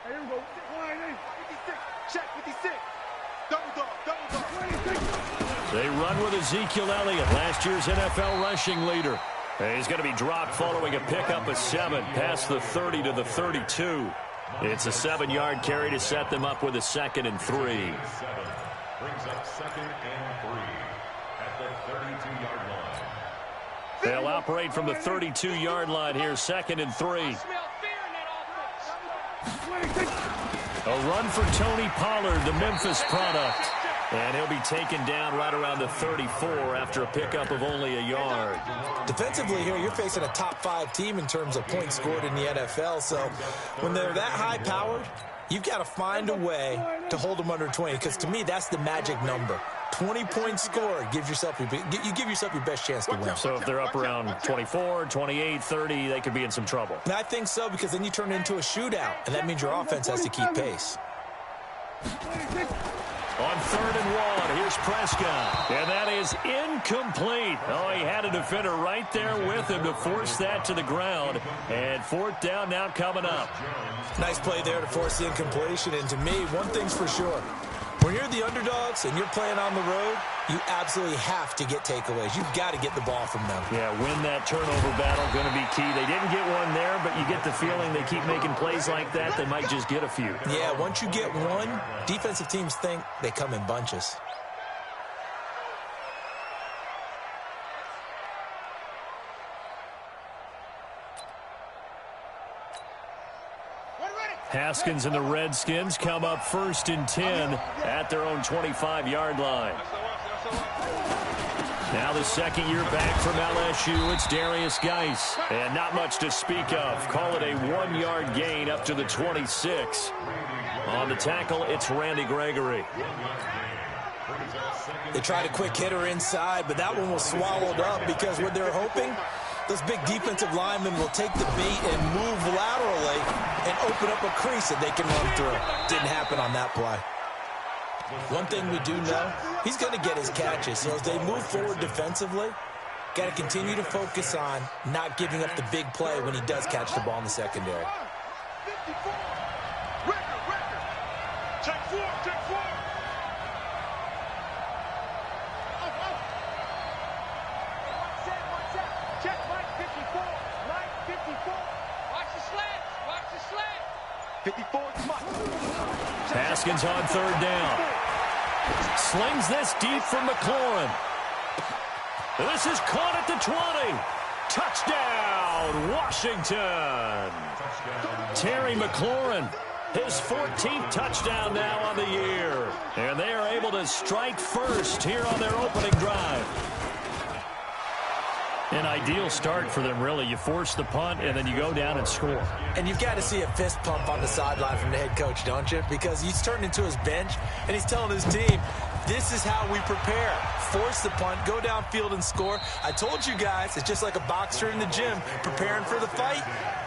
Here we go. 56. Check 56. Double dog. They run with Ezekiel Elliott, last year's NFL rushing leader. He's going to be dropped following a pickup of 7 past the 30 to the 32. It's a 7-yard carry to set them up with a 2nd and 3. Brings up 2nd and 3 at the 32-yard line. They'll operate from the 32-yard line here, 2nd and 3. A run for Tony Pollard, the Memphis product. And he'll be taken down right around the 34 after a pickup of only a yard. Defensively here, you're facing a top 5 team in terms of points scored in the NFL. So when they're that high-powered, you've got to find a way to hold them under 20. Because to me, that's the magic number. 20 points scored gives yourself you give yourself your best chance to win. So if they're up around 24, 28, 30, they could be in some trouble. And I think so, because then you turn it into a shootout, and that means your offense has to keep pace. On 3rd and 1, here's Prescott. And that is incomplete. Oh, he had a defender right there with him to force that to the ground. And 4th down now coming up. Nice play there to force the incompletion. And to me, one thing's for sure. When you're the underdogs and you're playing on the road, you absolutely have to get takeaways. You've got to get the ball from them. Yeah, win that turnover battle, going to be key. They didn't get one there, but you get the feeling they keep making plays like that, they might just get a few. Yeah, once you get one, defensive teams think they come in bunches. Haskins and the Redskins come up 1st and 10 at their own 25-yard line. Now the 2nd year back from LSU, it's Darius Geis. And not much to speak of. Call it a 1-yard gain up to the 26. On the tackle, it's Randy Gregory. They tried a quick hitter inside, but that one was swallowed up because what they're hoping, those big defensive linemen will take the beat and move laterally and open up a crease that they can run through. Didn't happen on that play. One thing we do know, he's going to get his catches. So as they move forward defensively, got to continue to focus on not giving up the big play when he does catch the ball in the secondary. Haskins on 3rd down. Slings this deep from McLaurin. This is caught at the 20. Touchdown, Washington. Terry McLaurin, his 14th touchdown now on the year. And they are able to strike first here on their opening drive. An ideal start for them, really. You force the punt, and then you go down and score. And you've got to see a fist pump on the sideline from the head coach, don't you? Because he's turned into his bench, and he's telling his team, this is how we prepare. Force the punt, go downfield and score. I told you guys, it's just like a boxer in the gym preparing for the fight.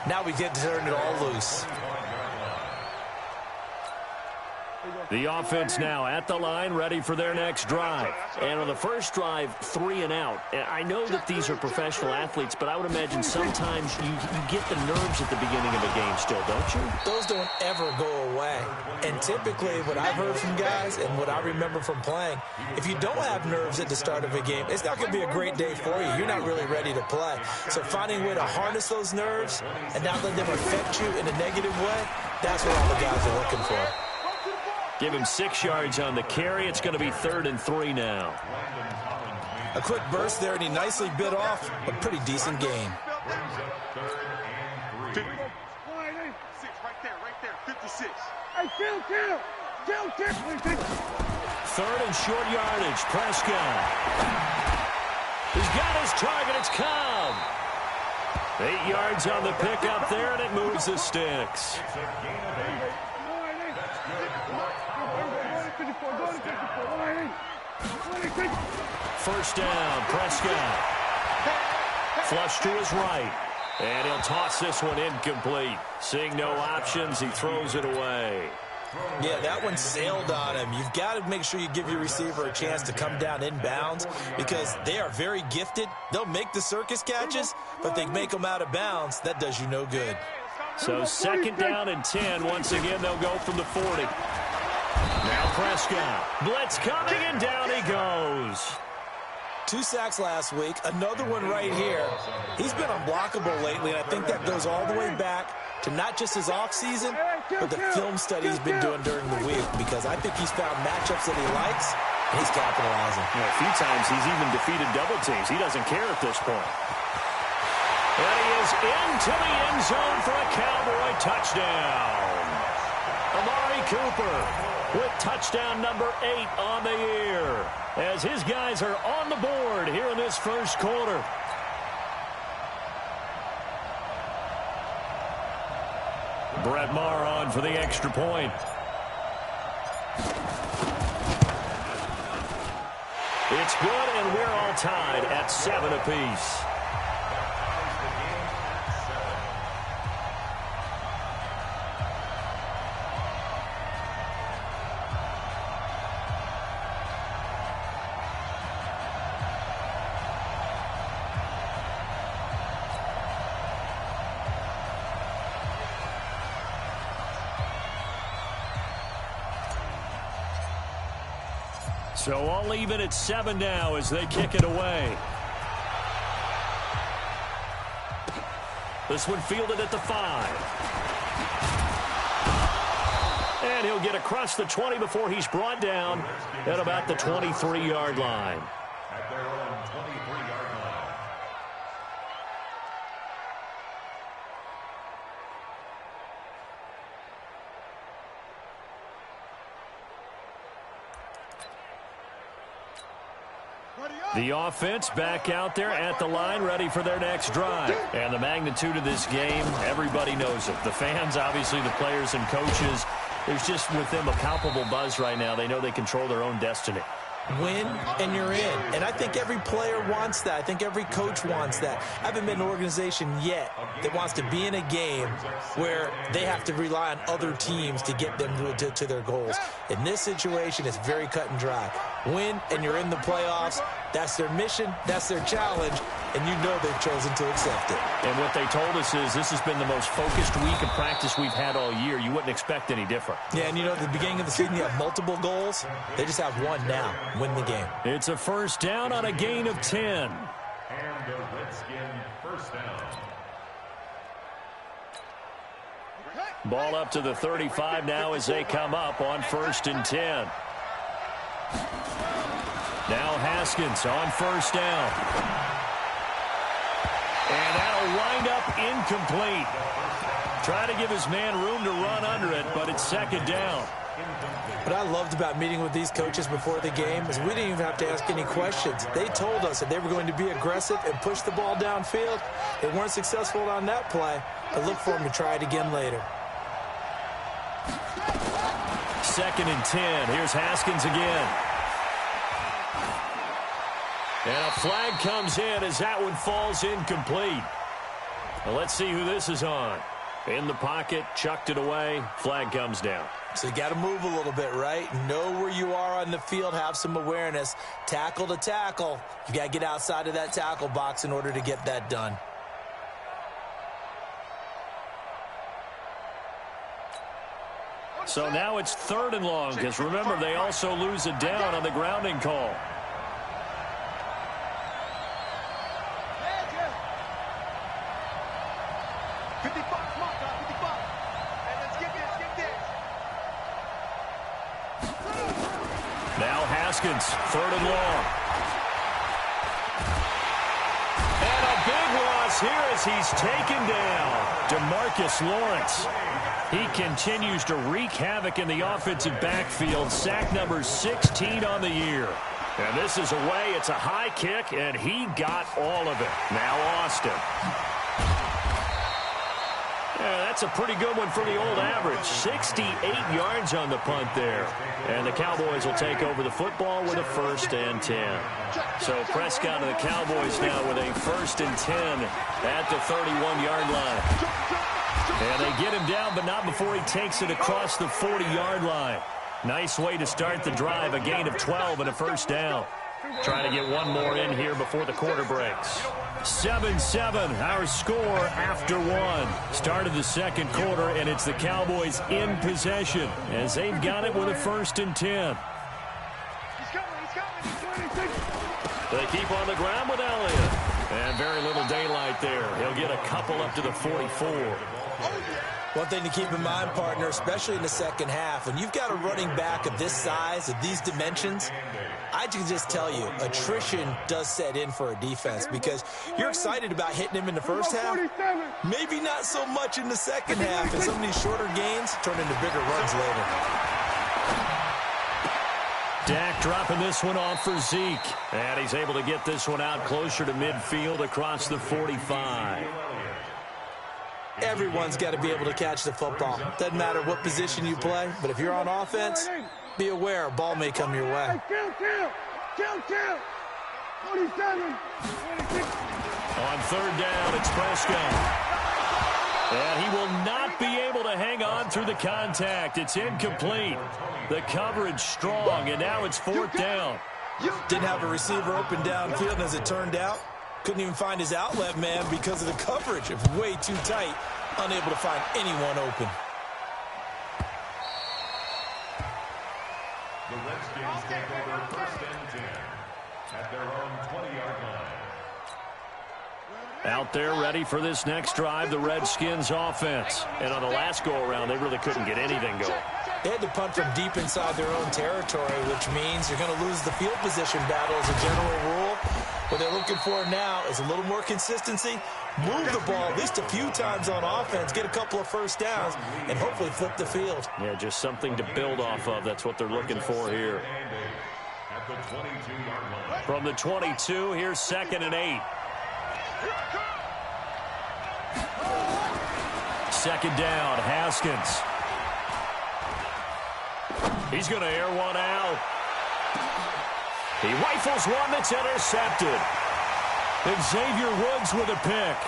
Now we get to turn it all loose. The offense now at the line, ready for their next drive. And on the first drive, 3 and out. I know that these are professional athletes, but I would imagine sometimes you get the nerves at the beginning of a game still, don't you? Those don't ever go away. And typically, what I've heard from guys and what I remember from playing, if you don't have nerves at the start of a game, it's not going to be a great day for you. You're not really ready to play. So finding a way to harness those nerves and not let them affect you in a negative way, that's what all the guys are looking for. Give him 6 yards on the carry. It's going to be 3rd and 3 now. A quick burst there, and he nicely bit off a pretty decent gain. Right there, 56. Hey, kill. 3rd and short yardage. Prescott. He's got his target. It's Cobb. 8 yards on the pickup there, and it moves the sticks. First down, Prescott. Flush to his right. And he'll toss this one incomplete. Seeing no options, he throws it away. Yeah, that one sailed on him. You've got to make sure you give your receiver a chance to come down inbounds because they are very gifted. They'll make the circus catches, but if they make them out of bounds, that does you no good. So second down and 10. Once again, they'll go from the 40. Now Prescott. Blitz coming, and down he goes. 2 sacks last week, another one right here. He's been unblockable lately, and I think that goes all the way back to not just his offseason, but the film study he's been doing during the week, because I think he's found matchups that he likes, and he's capitalizing. A few times he's even defeated double teams. He doesn't care at this point. And he is into the end zone for a Cowboy touchdown. Amari Cooper with touchdown number 8 on the year, as his guys are on the board here in this first quarter. Brett Maher on for the extra point. It's good, and we're all tied at 7 apiece. So all even at 7 now as they kick it away. This one fielded at the 5. And he'll get across the 20 before he's brought down at about the 23-yard line. At their own 23-yard line. The offense back out there at the line, ready for their next drive. And the magnitude of this game, everybody knows it. The fans, obviously the players and coaches, there's just with them a palpable buzz right now. They know they control their own destiny. Win, and you're in. And I think every player wants that. I think every coach wants that. I haven't been an organization yet that wants to be in a game where they have to rely on other teams to get them to their goals. In this situation, it's very cut and dry. Win, and you're in the playoffs. That's their mission. That's their challenge. And you know they've chosen to accept it. And what they told us is this has been the most focused week of practice we've had all year. You wouldn't expect any different. Yeah, and you know, at the beginning of the season, you have multiple goals. They just have one now. Win the game. It's a first down on a gain of 10. And the Redskin first down. Ball up to the 35 now as they come up on 1st and 10. Now Haskins on first down. And that'll wind up incomplete. Try to give his man room to run under it, but it's 2nd down. What I loved about meeting with these coaches before the game is we didn't even have to ask any questions. They told us that they were going to be aggressive and push the ball downfield. They weren't successful on that play, but look for them to try it again later. 2nd and 10. Here's Haskins again. And a flag comes in as that one falls incomplete. Well, let's see who this is on. In the pocket, chucked it away, flag comes down. So you got to move a little bit, right? Know where you are on the field, have some awareness. Tackle to tackle. You got to get outside of that tackle box in order to get that done. So now it's 3rd and long, because remember, they also lose a down on the grounding call. Now Haskins, 3rd and long. And a big loss here as he's taken down. DeMarcus Lawrence. He continues to wreak havoc in the offensive backfield. Sack number 16 on the year. And this is away. It's a high kick, and he got all of it. Now Austin. Yeah, that's a pretty good one for the old average. 68 yards on the punt there. And the Cowboys will take over the football with a 1st and 10. So Prescott and the Cowboys now with a 1st and 10 at the 31-yard line. And they get him down, but not before he takes it across the 40-yard line. Nice way to start the drive, a gain of 12 and a 1st down. Trying to get one more in here before the quarter breaks. 7-7, our score after one. Start of the second quarter, and it's the Cowboys in possession as they've got it with a 1st and 10. They keep on the ground with Elliott. And very little daylight there. He'll get a couple up to the 44. One thing to keep in mind, partner, especially in the second half, when you've got a running back of this size, of these dimensions, I can just tell you, attrition does set in for a defense because you're excited about hitting him in the first half. Maybe not so much in the second half, and some of these shorter gains turn into bigger runs later. Dak dropping this one off for Zeke. And he's able to get this one out closer to midfield across the 45. Everyone's got to be able to catch the football. Doesn't matter what position you play, but if you're on offense, be aware a ball may come your way. Kill. 47. On 3rd down, it's Prescott. And he will not be able to hang on through the contact. It's incomplete. The coverage strong, and now it's 4th down. Didn't have a receiver open downfield, and as it turned out, couldn't even find his outlet man because of the coverage. It was way too tight, unable to find anyone open. The Redskins take over 1st and 10 at their own 20-yard line. Out there ready for this next drive, the Redskins offense. And on the last go-around, they really couldn't get anything going. They had to punt from deep inside their own territory, which means you're going to lose the field position battle as a general rule. What they're looking for now is a little more consistency, move the ball at least a few times on offense, get a couple of first downs, and hopefully flip the field. Yeah, just something to build off of. That's what they're looking for here. At the 22-yard line. From the 22, here's 2nd and 8. 2nd down, Haskins. He's going to air one out. He rifles one that's intercepted. Xavier Woods with a pick.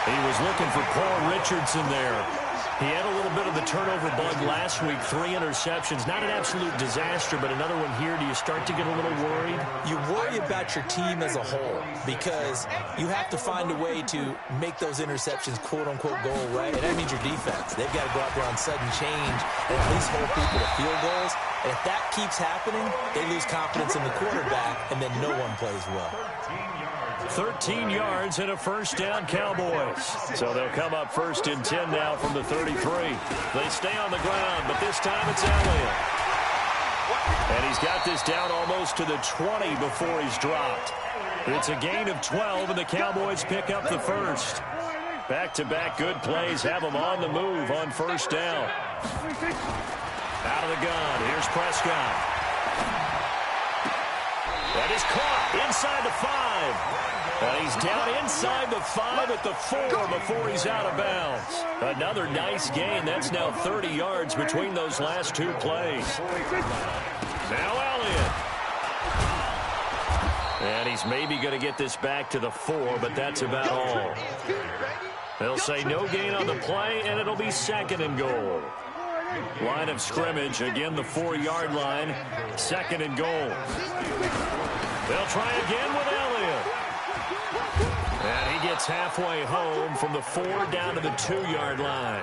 He was looking for Paul Richardson there. He had a little bit of the turnover bug last week, 3 interceptions. Not an absolute disaster, but another one here. Do you start to get a little worried? You worry about your team as a whole because you have to find a way to make those interceptions quote-unquote go away, and that means your defense. They've got to go out there on sudden change and at least hold people to field goals. And if that keeps happening, they lose confidence in the quarterback, and then no one plays well. 13 yards and a 1st down, Cowboys. So they'll come up 1st and 10 now from the 33. They stay on the ground, but this time it's Elliott. And he's got this down almost to the 20 before he's dropped. It's a gain of 12, and the Cowboys pick up the 1st. Back-to-back good plays have them on the move on 1st down. Out of the gun, here's Prescott. That is caught inside the 5. And he's down inside the 5 at the 4 before he's out of bounds. Another nice gain. That's now 30 yards between those last 2 plays. Now Elliott. And he's maybe going to get this back to the 4, but that's about all. They'll say no gain on the play, and it'll be 2nd and goal. Line of scrimmage, again the 4-yard line, 2nd and goal. They'll try again with Elliott. And he gets halfway home from the 4 down to the 2-yard line.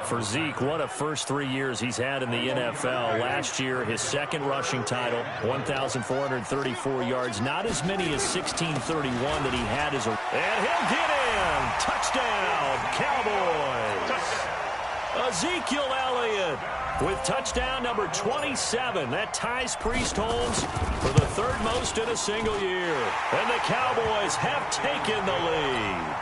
For Zeke, what a first 3 years he's had in the NFL. Last year, his 2nd rushing title, 1,434 yards. Not as many as 1,631 that he had as a... And he'll get in! Touchdown, Cowboys! Ezekiel Elliott with touchdown number 27. That ties Priest Holmes for the 3rd most in a single year. And the Cowboys have taken the lead.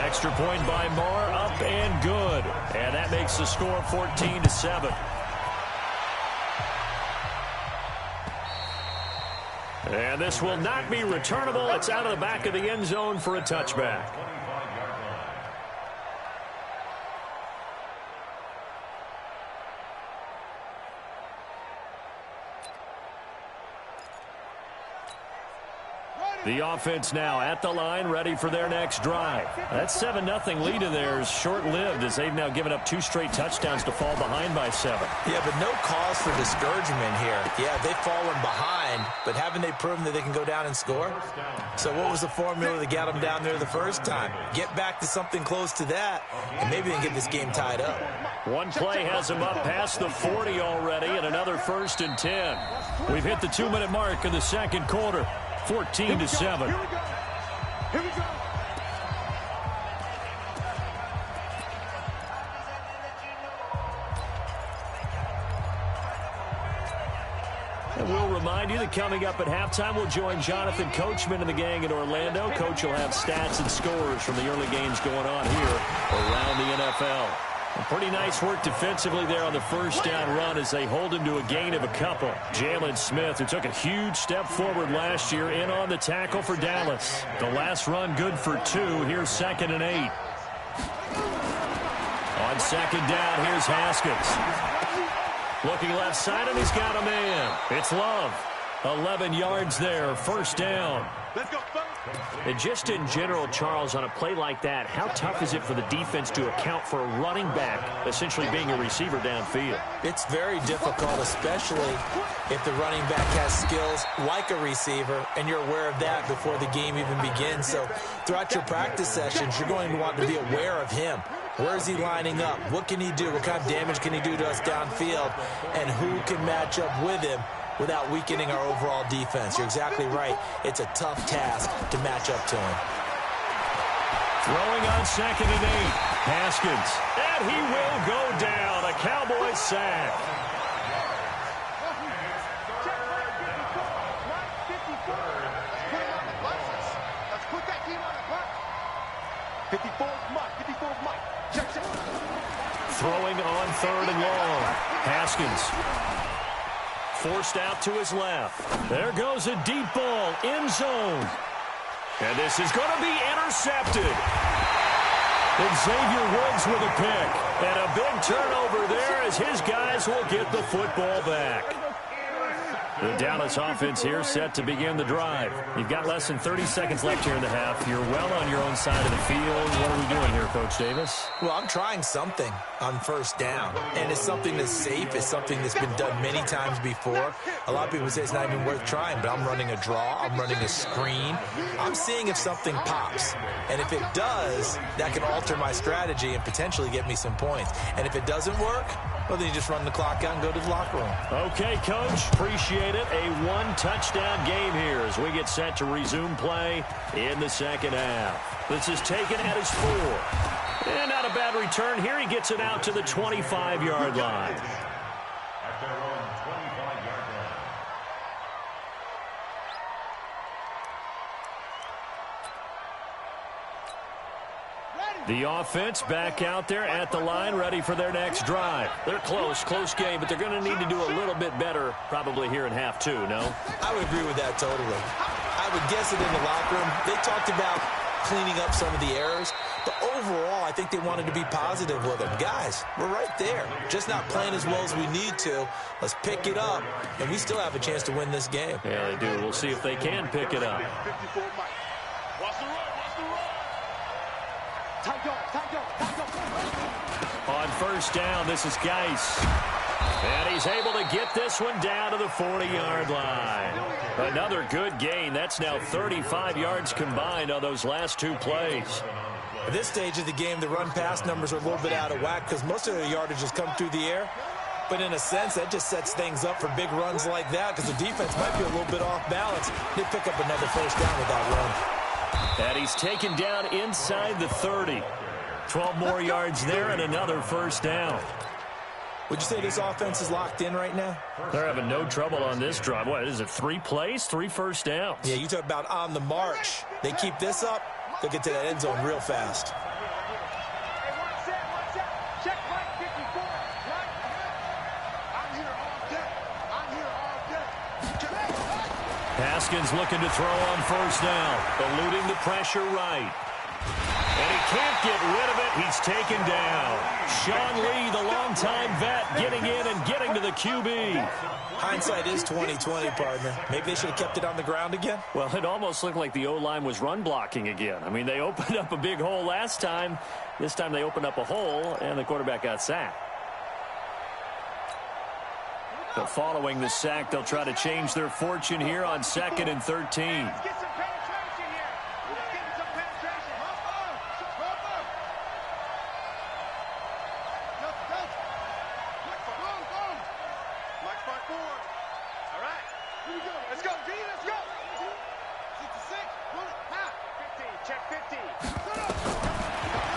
Extra point by Marr, up and good. And that makes the score 14-7. And this will not be returnable. It's out of the back of the end zone for a touchback. The offense now at the line, ready for their next drive. That 7-0 lead of theirs short-lived as they've now given up 2 straight touchdowns to fall behind by 7. Yeah, but no cause for discouragement here. Yeah, they've fallen behind, but haven't they proven that they can go down and score? So what was the formula that got them down there the first time? Get back to something close to that, and maybe they can get this game tied up. One play has them up past the 40 already, and another 1st and 10. We've hit the 2-minute mark in the second quarter. 14-7. Here we go. Here we go. And we'll remind you that coming up at halftime, we'll join Jonathan Coachman and the gang in Orlando. Coach will have stats and scores from the early games going on here around the NFL. Pretty nice work defensively there on the first down run as they hold him to a gain of a couple. Jalen Smith, who took a huge step forward last year, in on the tackle for Dallas. The last run good for 2. Here's 2nd and 8. On 2nd down, here's Haskins. Looking left side, and he's got a man. It's Love. 11 yards there, 1st down. Let's go, folks. And just in general, Charles, on a play like that, how tough is it for the defense to account for a running back essentially being a receiver downfield? It's very difficult, especially if the running back has skills like a receiver, and you're aware of that before the game even begins. So throughout your practice sessions, you're going to want to be aware of him. Where is he lining up? What can he do? What kind of damage can he do to us downfield? And who can match up with him without weakening our overall defense? You're exactly right. It's a tough task to match up to him. Throwing on 2nd and 8. Haskins. And he will go down. A Cowboys sack. Let's put that team on the clock. 54's Mike. 54's Mike. Check. Throwing on 3rd and long. Haskins. Forced out to his left. There goes a deep ball, end zone. And this is going to be intercepted. And Xavier Woods with a pick. And a big turnover there as his guys will get the football back. The Dallas offense here set to begin the drive. You've got less than 30 seconds left here in the half. You're well on your own side of the field. What are we doing here, Coach Davis? Well, I'm trying something on 1st down, and it's something that's safe. It's something that's been done many times before. A lot of people say it's not even worth trying, but I'm running a draw. I'm running a screen. I'm seeing if something pops, and if it does, that can alter my strategy and potentially get me some points. And if it doesn't work, well, then you just run the clock out and go to the locker room. Okay, Coach. Appreciate it. A 1-touchdown game here as we get set to resume play in the second half. This is taken at his 4. And not a bad return here. He gets it out to the 25-yard line. At their own 25-yard line. The offense back out there at the line, ready for their next drive. They're close game, but they're going to need to do a little bit better probably here in half 2, no? I would agree with that totally. I would guess it in the locker room. They talked about cleaning up some of the errors, but overall, I think they wanted to be positive with them. Guys, we're right there. Just not playing as well as we need to. Let's pick it up, and we still have a chance to win this game. Yeah, they do. We'll see if they can pick it up. 54 Mike. Watch the run. On 1st down, this is Geis. And he's able to get this one down to the 40-yard line. Another good gain. That's now 35 yards combined on those last 2 plays. At this stage of the game, the run-pass numbers are a little bit out of whack because most of their yardage has come through the air. But in a sense, that just sets things up for big runs like that because the defense might be a little bit off balance. They pick up another 1st down with that run. And he's taken down inside the 30. 12 more yards there and another 1st down. Would you say this offense is locked in right now? They're having no trouble on this drive. What is it, 3 plays, 3 1st downs? Yeah, you talk about on the march. They keep this up, they'll get to that end zone real fast. Check Mike 54. I'm here all day. Haskins looking to throw on 1st down, eluding the pressure right. And he can't get rid of it. He's taken down. Sean Lee, the longtime vet, getting in and getting to the QB. Hindsight is 20/20, partner. Maybe they should have kept it on the ground again. Well, it almost looked like the O-line was run blocking again. I mean, they opened up a big hole last time. This time they opened up a hole, and the quarterback got sacked. But following the sack, they'll try to change their fortune here on 2nd and 13.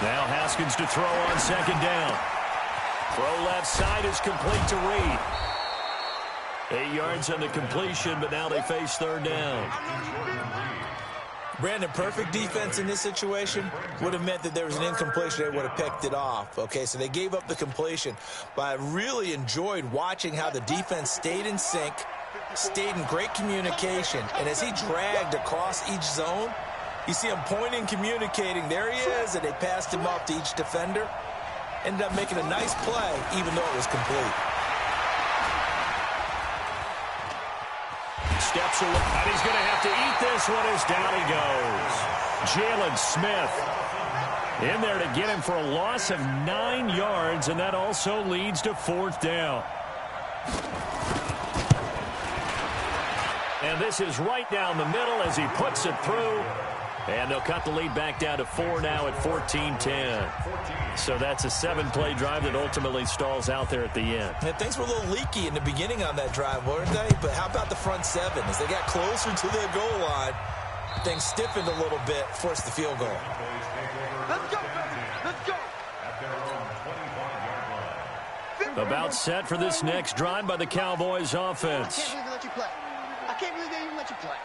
Now Haskins to throw on 2nd down. Throw left side is complete to Reed. 8 yards on the completion, but now they face 3rd down. Brandon, perfect defense in this situation would have meant that there was an incompletion. They would have picked it off. Okay, so they gave up the completion. But I really enjoyed watching how the defense stayed in sync, stayed in great communication. And as he dragged across each zone, you see him pointing, communicating. There he is, and they passed him off to each defender. Ended up making a nice play, even though it was complete. Steps away, and he's going to have to eat this one as down he goes. Jalen Smith in there to get him for a loss of 9 yards, and that also leads to 4th down. And this is right down the middle as he puts it through. And they'll cut the lead back down to 4 now at 14-10. So that's a 7-play drive that ultimately stalls out there at the end. And things were a little leaky in the beginning on that drive, weren't they? But how about the front 7? As they got closer to the goal line, things stiffened a little bit, forced the field goal. Let's go, let's go. About set for this next drive by the Cowboys offense. I can't believe they let you play. I can't believe they even let you play.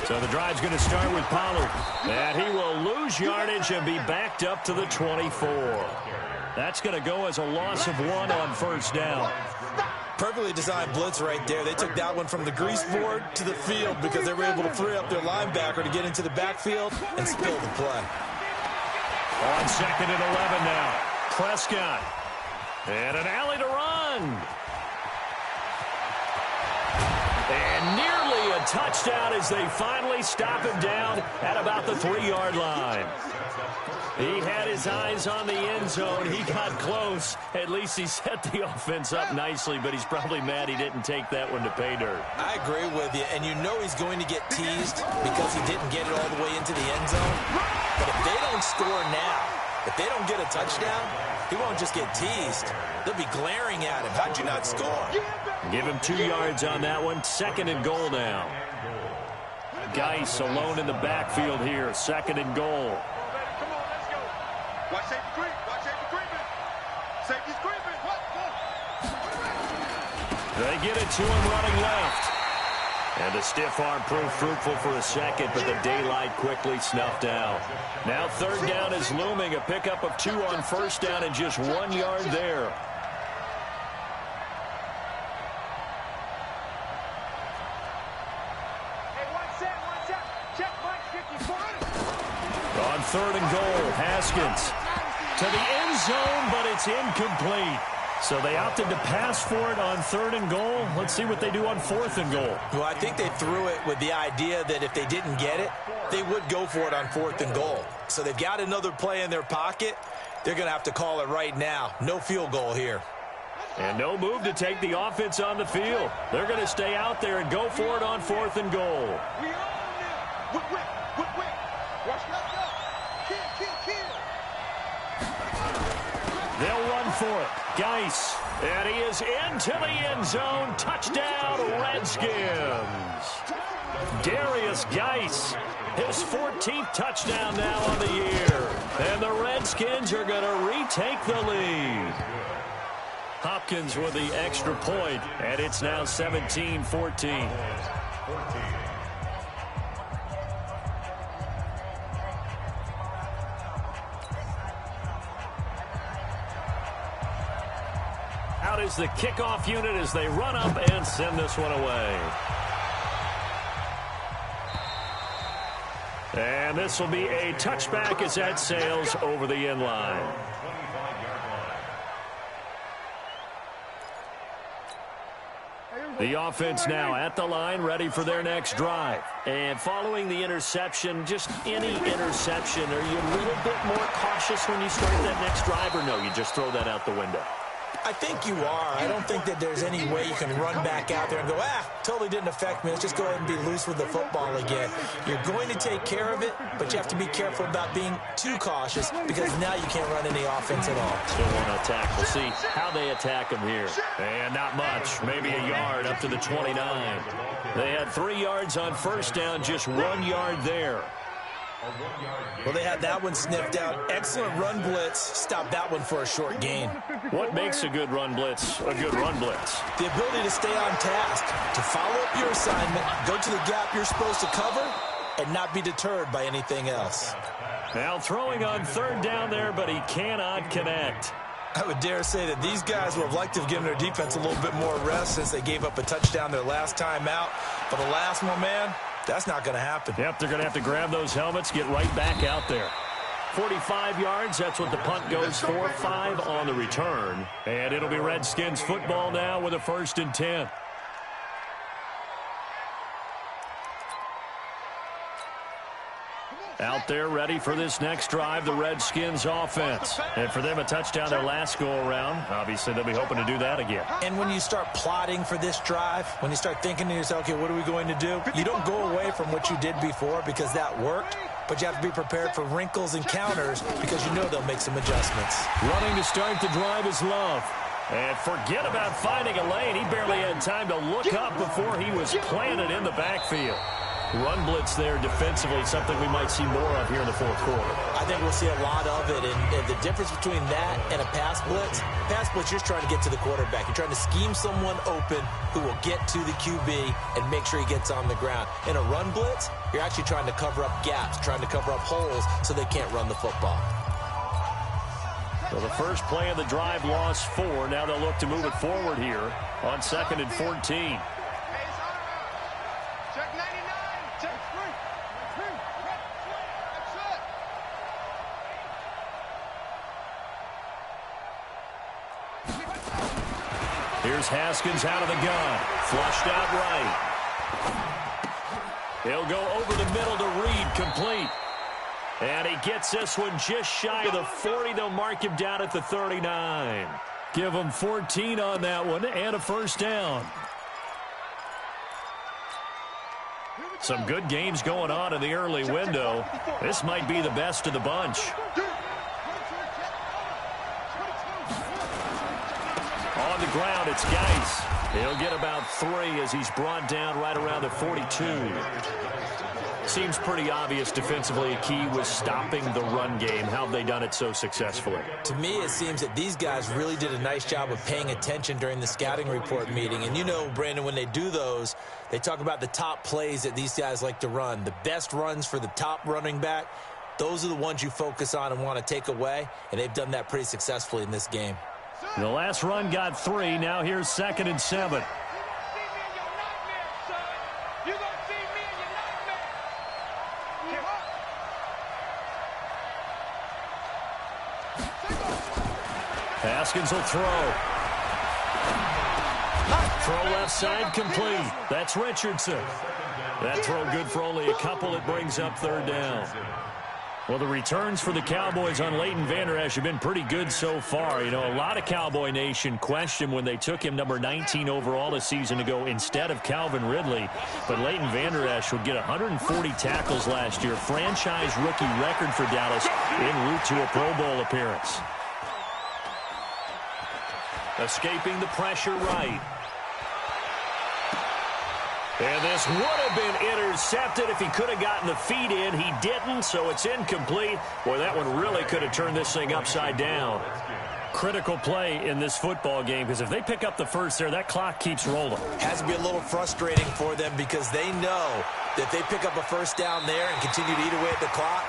So the drive's going to start with Pollard. And he will lose yardage and be backed up to the 24. That's going to go as a loss of 1 on 1st down. Perfectly designed blitz right there. They took that one from the grease board to the field because they were able to free up their linebacker to get into the backfield and spill the play. On 2nd and 11 now. Prescott. And an alley to run. And nearly a touchdown as they finally stop him down at about the 3-yard line. He had his eyes on the end zone. He got close. At least he set the offense up nicely, but he's probably mad he didn't take that one to pay dirt. I agree with you, and you know he's going to get teased because he didn't get it all the way into the end zone. But if they don't score now, if they don't get a touchdown, he won't just get teased. They'll be glaring at him. How'd you not score? Give him 2 yards on that one. 2nd and goal now. Geis alone in the backfield here. 2nd and goal. Come on, let's go. Watch safety creep. Watch safety creeping. Safety's creeping. What? They get it to him running left. And the stiff arm proved fruitful for a second, but the daylight quickly snuffed out. Now 3rd down is looming. A pickup of 2 on 1st down and just 1 yard there. On 3rd and goal, Haskins to the end zone, but it's incomplete. So they opted to pass for it on 3rd and goal. Let's see what they do on 4th and goal. Well, I think they threw it with the idea that if they didn't get it, they would go for it on 4th and goal. So they've got another play in their pocket. They're going to have to call it right now. No field goal here. And no move to take the offense on the field. They're going to stay out there and go for it on 4th and goal. We own them. Whip. Watch that. They'll run for it. Geis. And he is into the end zone. Touchdown, Redskins. Darius Geis. His 14th touchdown now on the year. And the Redskins are going to retake the lead. Hopkins with the extra point, and it's now 17-14. Out is the kickoff unit as they run up and send this one away. And this will be a touchback as that sails over the end line. The offense now at the line, ready for their next drive. And following the interception, just any interception, are you a little bit more cautious when you start that next drive, or no, you just throw that out the window? I think you are. I don't think that there's any way you can run back out there and go, totally didn't affect me. Let's just go ahead and be loose with the football again. You're going to take care of it, but you have to be careful about being too cautious because now you can't run any offense at all. Still want to attack. We'll see how they attack them here. And not much. Maybe a yard up to the 29. They had 3 yards on first down, just 1 yard there. Well, they had that one sniffed out. Excellent run blitz. Stop that one for a short gain. What makes a good run blitz a good run blitz? The ability to stay on task, to follow up your assignment, go to the gap you're supposed to cover, and not be deterred by anything else. Now throwing on third down there, but he cannot connect. I would dare say that these guys would have liked to have given their defense a little bit more rest since they gave up a touchdown their last time out. But the last one, man, that's not going to happen. Yep, they're going to have to grab those helmets, get right back out there. 45 yards, that's what the punt goes for. 5 on the return. And it'll be Redskins football now with a 1st and 10. Out there ready for this next drive, the Redskins offense. And for them, a touchdown their last go-around. Obviously, they'll be hoping to do that again. And when you start plotting for this drive, when you start thinking to yourself, okay, what are we going to do? You don't go away from what you did before because that worked, but you have to be prepared for wrinkles and counters because you know they'll make some adjustments. Running to start the drive is Love. And forget about finding a lane. He barely had time to look up before he was planted in the backfield. Run blitz there defensively, something we might see more of here in the 4th quarter. I think we'll see a lot of it, and the difference between that and a pass blitz, you're trying to get to the quarterback. You're trying to scheme someone open who will get to the QB and make sure he gets on the ground. In a run blitz, you're actually trying to cover up gaps, trying to cover up holes so they can't run the football. So the first play of the drive lost 4. Now they'll look to move it forward here on 2nd and 14. Here's Haskins out of the gun. Flushed out right. He'll go over the middle to Reed, complete. And he gets this one just shy of the 40. They'll mark him down at the 39. Give him 14 on that one and a 1st down. Some good games going on in the early window. This might be the best of the bunch. On the ground, it's Geis. He'll get about 3 as he's brought down right around the 42. Seems pretty obvious defensively a key was stopping the run game. How have they done it so successfully? To me, it seems that these guys really did a nice job of paying attention during the scouting report meeting. And you know, Brandon, when they do those, they talk about the top plays that these guys like to run. The best runs for the top running back, those are the ones you focus on and want to take away. And they've done that pretty successfully in this game. The last run got 3. Now here's 2nd and 7. Haskins will throw. Throw left side complete. That's Richardson. That throw good for only a couple. It brings up 3rd down. Well, the returns for the Cowboys on Leighton Vander Esch have been pretty good so far. You know, a lot of Cowboy Nation questioned when they took him number 19 overall a season ago instead of Calvin Ridley. But Leighton Vander Esch would get 140 tackles last year. Franchise rookie record for Dallas en route to a Pro Bowl appearance. Escaping the pressure right. And this would have been intercepted if he could have gotten the feet in. He didn't, so it's incomplete. Boy, that one really could have turned this thing upside down. Critical play in this football game, because if they pick up the first there, that clock keeps rolling. Has to be a little frustrating for them because they know that they pick up a 1st down there and continue to eat away at the clock,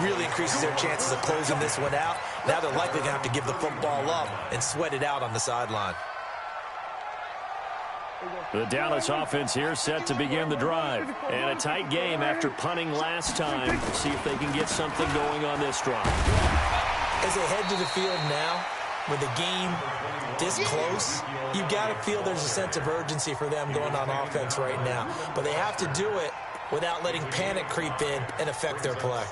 really increases their chances of closing this one out. Now they're likely going to have to give the football up and sweat it out on the sideline. The Dallas offense here set to begin the drive. And a tight game after punting last time. See if they can get something going on this drive. As they head to the field now, with the game this close, you've got to feel there's a sense of urgency for them going on offense right now. But they have to do it without letting panic creep in and affect their play.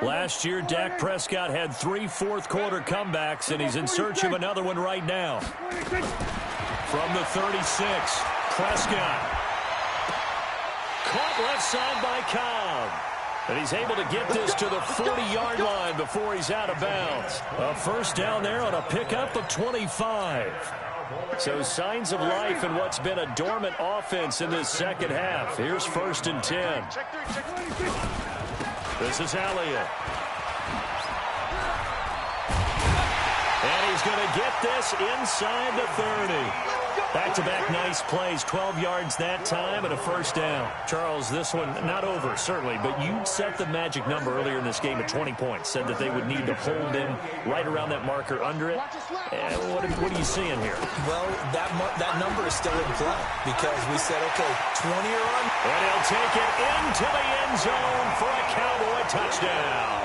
Last year, Dak Prescott had 3 fourth-quarter comebacks, and he's in search of another one right now. From the 36, Prescott. Caught left side by Cobb. And he's able to get this to the 40-yard line before he's out of bounds. A first down there on a pickup of 25. So signs of life in what's been a dormant offense in this second half. Here's 1st and 10. This is Elliott. And he's going to get this inside the 30. Back-to-back nice plays, 12 yards that time and a first down. Charles, this one not over, certainly, but you set the magic number earlier in this game at 20 points. Said that they would need to hold him right around that marker under it. What are you seeing here? Well, that number is still in play because we said, okay, 20 or on. And he'll take it into the end zone for a Cowboy touchdown.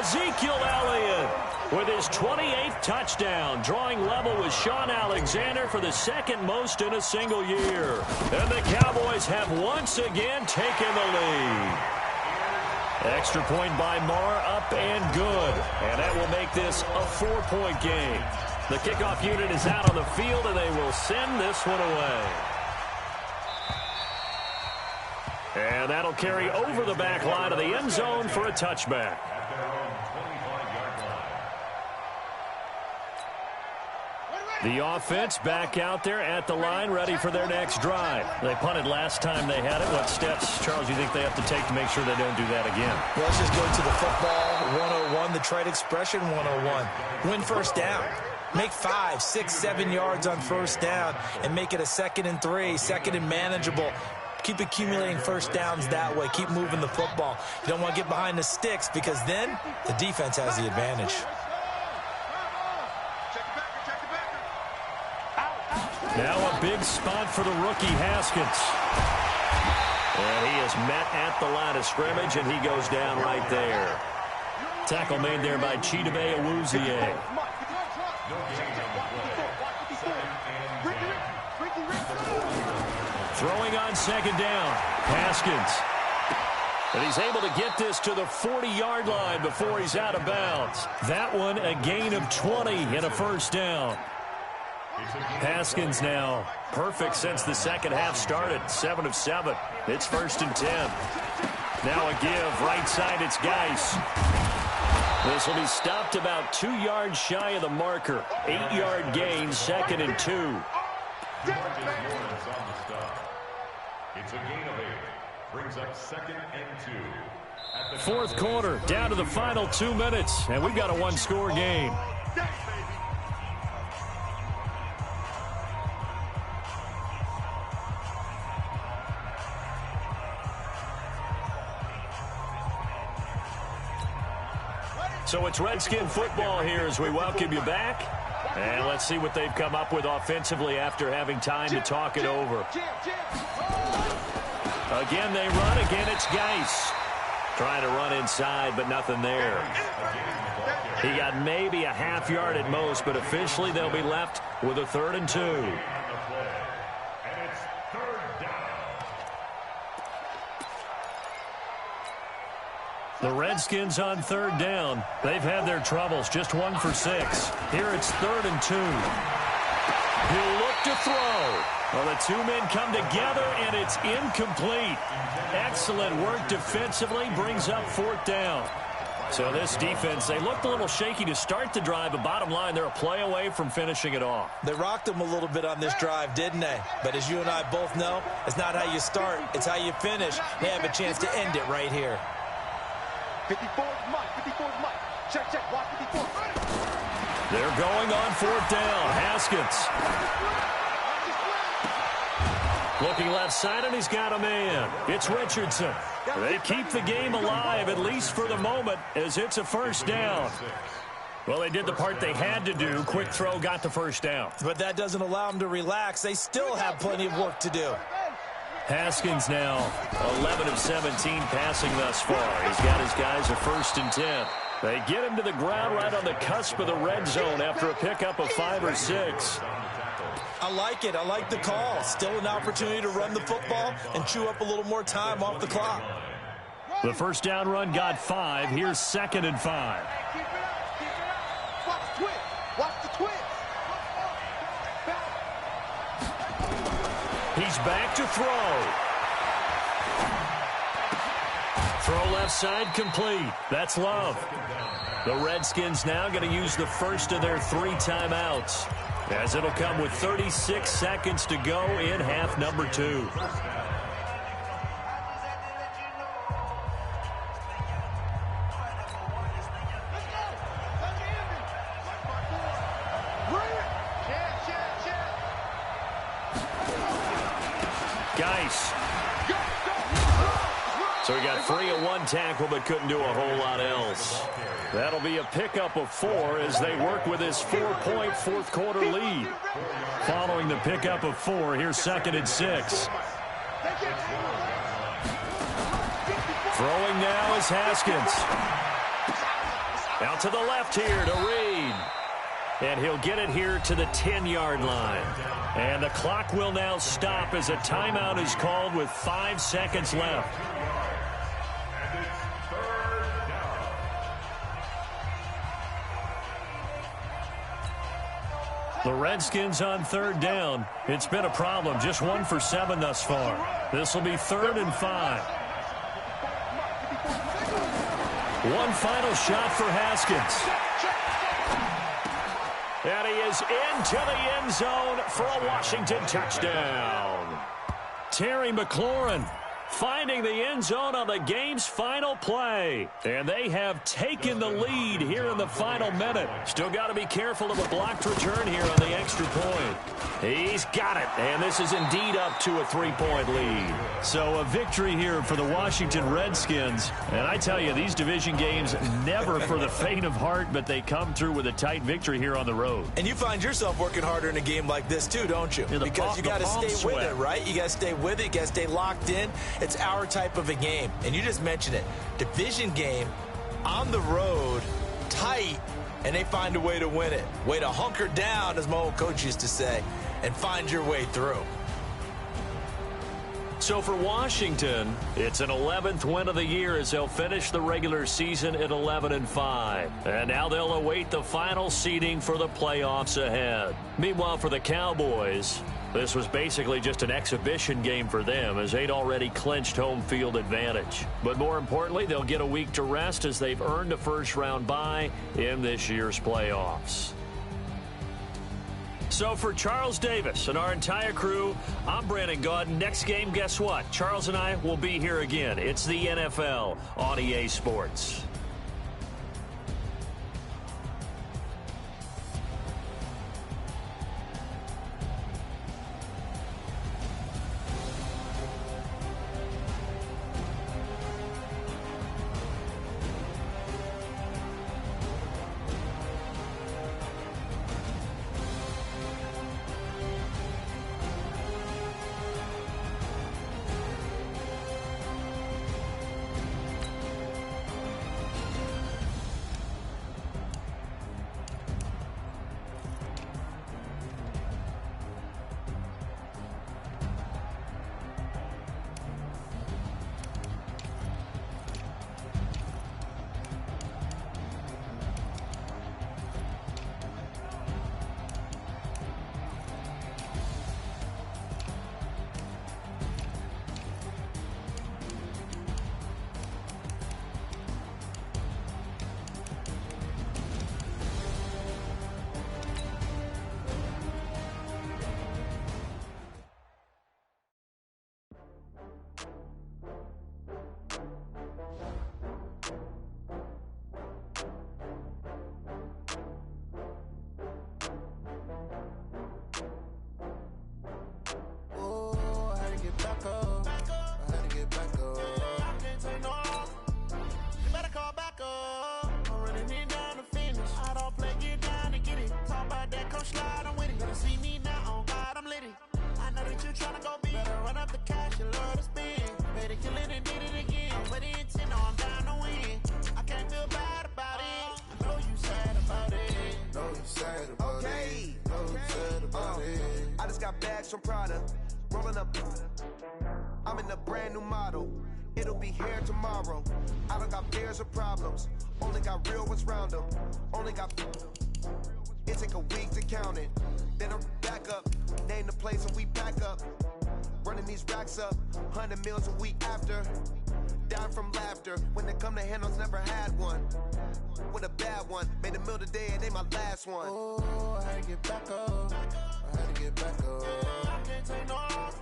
Ezekiel Elliott with his 28th touchdown, drawing level with Sean Alexander for the second most in a single year. And the Cowboys have once again taken the lead. Extra point by Marr, up and good. And that will make this a 4-point game. The kickoff unit is out on the field, and they will send this one away. And that'll carry over the back line of the end zone for a touchback. The offense back out there at the line, ready for their next drive. They punted last time they had it. What steps, Charles, you think they have to take to make sure they don't do that again? Well, let's just go to the football 101, the trade expression 101. Win first down. Make 5, 6, 7 yards on first down and make it a 2nd and 3, 2nd and manageable. Keep accumulating first downs that way. Keep moving the football. You don't want to get behind the sticks because then the defense has the advantage. Now a big spot for the rookie Haskins. And he is met at the line of scrimmage, and he goes down right there. Tackle made there by Chidobe Awuzie. Throwing on 2nd down, Haskins. And he's able to get this to the 40-yard line before he's out of bounds. That one a gain of 20 and a first down. Haskins now perfect since the second half started. 7 of 7. It's 1st and 10. Now a give. Right side, it's Geis. This will be stopped about 2 yards shy of the marker. 8-yard gain, 2nd and 2. It's a gain of 8. Brings up 2nd and 2. 4th quarter, down to the final 2 minutes, and we've got a 1-score game. So it's Redskin football here as we welcome you back. And let's see what they've come up with offensively after having time to talk it over. Again, they run. Again, it's Geis. Trying to run inside, but nothing there. He got maybe a half yard at most, but officially they'll be left with a 3rd and 2. The Redskins on 3rd down. They've had their troubles, just 1 for 6. Here it's 3rd and 2. He'll look to throw. Well, the 2 men come together, and it's incomplete. Excellent work defensively, brings up 4th down. So this defense, they looked a little shaky to start the drive, but bottom line, they're a play away from finishing it off. They rocked them a little bit on this drive, didn't they? But as you and I both know, it's not how you start, it's how you finish. They have a chance to end it right here. 54 Mike. 54 Mike. Check. Watch 54. They're going on 4th down. Haskins. Looking left side, and he's got a man. It's Richardson. They keep the game alive, at least for the moment, as it's a first down. Well, they did the part they had to do. Quick throw got the first down. But that doesn't allow them to relax. They still have plenty of work to do. Haskins now 11 of 17 passing thus far. He's got his guys a 1st and 10. They get him to the ground right on the cusp of the red zone after a pickup of 5 or 6. I like it. I like the call. Still an opportunity to run the football and chew up a little more time off the clock. The first down run got 5. Here's 2nd and 5. Keep it up. Keep it up. Watch the twist. Watch the twist. He's back to throw. Throw left side complete. That's Love. The Redskins now going to use the first of their 3 timeouts, as it'll come with 36 seconds to go in half number 2. Geis. So he got free of 1 tackle, but couldn't do a whole lot else. That'll be a pickup of 4 as they work with his 4-point fourth-quarter lead. Following the pickup of 4, here's 2nd and 6. Throwing now is Haskins. Out to the left here to Reed. And he'll get it here to the 10-yard line. And the clock will now stop as a timeout is called with 5 seconds left. The Redskins on 3rd down. It's been a problem. Just 1 for 7 thus far. This will be 3rd and 5. One final shot for Haskins. And he is into the end zone for a Washington touchdown. Terry McLaurin finding the end zone on the game's final play. And they have taken the lead here in the final minute. Still got to be careful of a blocked return here on the extra point. He's got it. And this is indeed up to a 3-point lead. So a victory here for the Washington Redskins. And I tell you, these division games never for the faint of heart, but they come through with a tight victory here on the road. And you find yourself working harder in a game like this too, don't you? Yeah, because you got to stay with it, right? You got to stay with it. You got to stay locked in. It's our type of a game. And you just mentioned it. Division game on the road, tight, and they find a way to win it. Way to hunker down, as my old coach used to say, and find your way through. So for Washington, it's an 11th win of the year as they'll finish the regular season at 11-5. And now they'll await the final seeding for the playoffs ahead. Meanwhile, for the Cowboys, this was basically just an exhibition game for them as they'd already clinched home field advantage. But more importantly, they'll get a week to rest as they've earned a first-round bye in this year's playoffs. So for Charles Davis and our entire crew, I'm Brandon Gaudin. Next game, guess what? Charles and I will be here again. It's the NFL on EA Sports. You better call back up. I really need down to finish. I don't play got bags from Prada. Rolling up. I'm in a brand new model. It'll be here tomorrow. I don't got fears or problems. Only got real ones round them. Only got. It take a week to count it. Then I'm back up. Name the place and we back up. Running these racks up. 100 meals a week after. Dying from laughter. When it come to handles, never had one. With a bad one. Made a meal today and they my last one. Oh, I had to get back up. I had to get back up. I can't take no loss.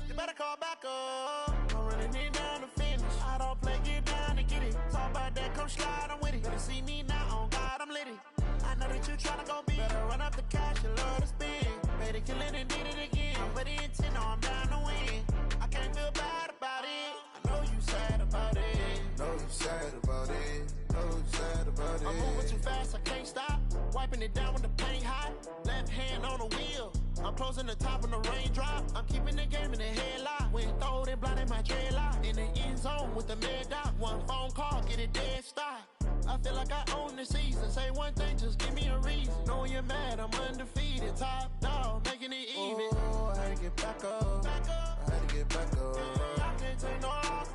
You better call back up. I'm running it down to finish. I don't play, get down to get it. Talk about that, come slide, I'm with it. Better see me now, on God, I'm litty. I know that you tryna go big. Better run up the cash, you love to spend. Better kill it and did it again. I'm putting intent, no, I'm down to win. I can't feel bad about it. I know you sad about it. Know you sad about it. Know you sad about it. I'm moving too fast, I can't stop. Wiping it down with the paint hot. Left hand on the wheel. I'm closing the top on the raindrop. I'm keeping the game in the headlock. When throwed and blinded my dreadlock. In the end zone with the mad dot. One phone call, get it dead stop. I feel like I own the season. Say one thing, just give me a reason. Knowing you're mad, I'm undefeated. Top dog, making it even. Oh, I had to get back up. I had to get back up. I can't take no loss.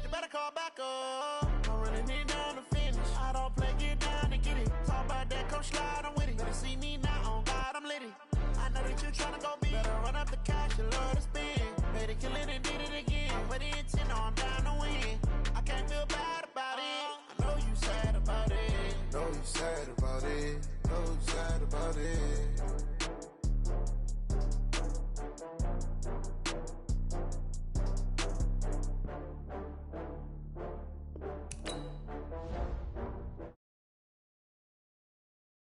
You better call back up. I'm running it down to finish. I don't play, get down to get it. Talk about that, come slide, I'm with it. Better see me now, on God, I'm litty. I know that you tryna go big. Better run up the cash, you love to spend. Better kill it and did it again.